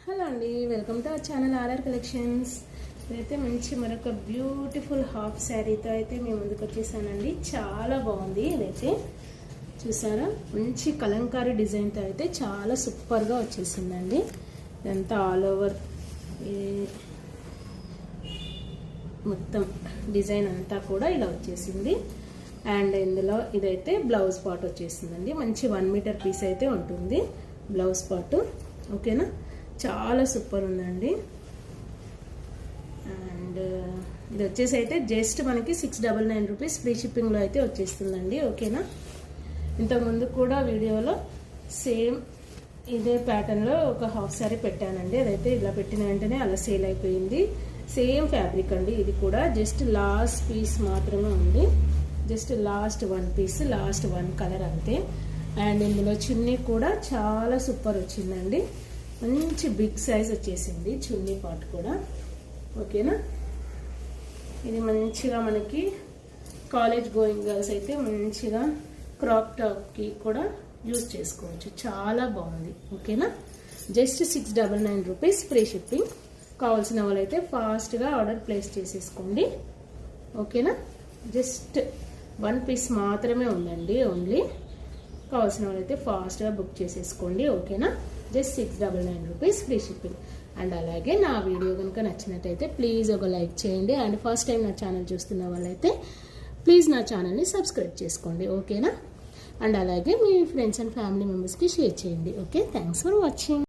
Hello అండి, welcome to our channel RR Collections. ఇదైతే మంచి మరొక బ్యూటిఫుల్ హాఫ్ శారీతో అయితే మేము ముందుకు వచ్చేసానండి. చాలా బాగుంది. ఇదైతే చూసారా, మంచి కలంకారీ డిజైన్తో అయితే చాలా సూపర్గా వచ్చేసిందండి. ఇదంతా ఆల్ ఓవర్ మొత్తం డిజైన్ అంతా కూడా ఇలా వచ్చేసింది. అండ్ ఇందులో ఇదైతే బ్లౌజ్ పార్ట్ వచ్చేసిందండి. మంచి 1 మీటర్ పీస్ అయితే ఉంటుంది బ్లౌజ్ పార్ట్. ఓకేనా, చాలా సూపర్ ఉందండి. అండ్ ఇది వచ్చేసి అయితే జస్ట్ మనకి 699 రూపీస్ ఫ్రీ షిప్పింగ్లో అయితే వచ్చేస్తుందండి. ఓకేనా, ఇంతకుముందు కూడా వీడియోలో సేమ్ ఇదే ప్యాటర్న్లో ఒక హాఫ్ శారీ పెట్టానండి. అదైతే ఇలా పెట్టిన వెంటనే అలా సేల్ అయిపోయింది. సేమ్ ఫ్యాబ్రిక్ అండి. ఇది కూడా జస్ట్ లాస్ట్ పీస్ మాత్రమే ఉంది. Just last 1 piece, last 1 colour అంతే. అండ్ ఇందులో చున్నీ కూడా చాలా సూపర్ వచ్చిందండి. మంచి బిగ్ సైజ్ వచ్చేసింది చున్నీ పార్ట్ కూడా. ఓకేనా, ఇది మంచిగా మనకి కాలేజ్ గోయింగ్ గర్ల్స్ అయితే మంచిగా క్రాప్ టాప్కి కూడా యూజ్ చేసుకోవచ్చు. చాలా బాగుంది. ఓకేనా, జస్ట్ 699 రూపీస్ ఫ్రీ షిప్పింగ్. కావాల్సిన వాళ్ళైతే ఫాస్ట్గా ఆర్డర్ ప్లేస్ చేసేసుకోండి. ఓకేనా, జస్ట్ 1 పీస్ మాత్రమే ఉందండి. ఓన్లీ కావాల్సిన వాళ్ళైతే ఫాస్ట్గా బుక్ చేసేసుకోండి. ఓకేనా, just 699 rupees free shipping. And అలాగే నా వీడియో కనుక నచ్చినట్టయితే ప్లీజ్ ఒక లైక్ చేయండి. అండ్ ఫస్ట్ టైం నా ఛానల్ చూస్తున్న వాళ్ళైతే ప్లీజ్ నా ఛానల్ని సబ్స్క్రైబ్ చేసుకోండి. ఓకేనా, అండ్ అలాగే మీ ఫ్రెండ్స్ అండ్ ఫ్యామిలీ మెంబర్స్కి షేర్ చేయండి. Okay, thanks for watching.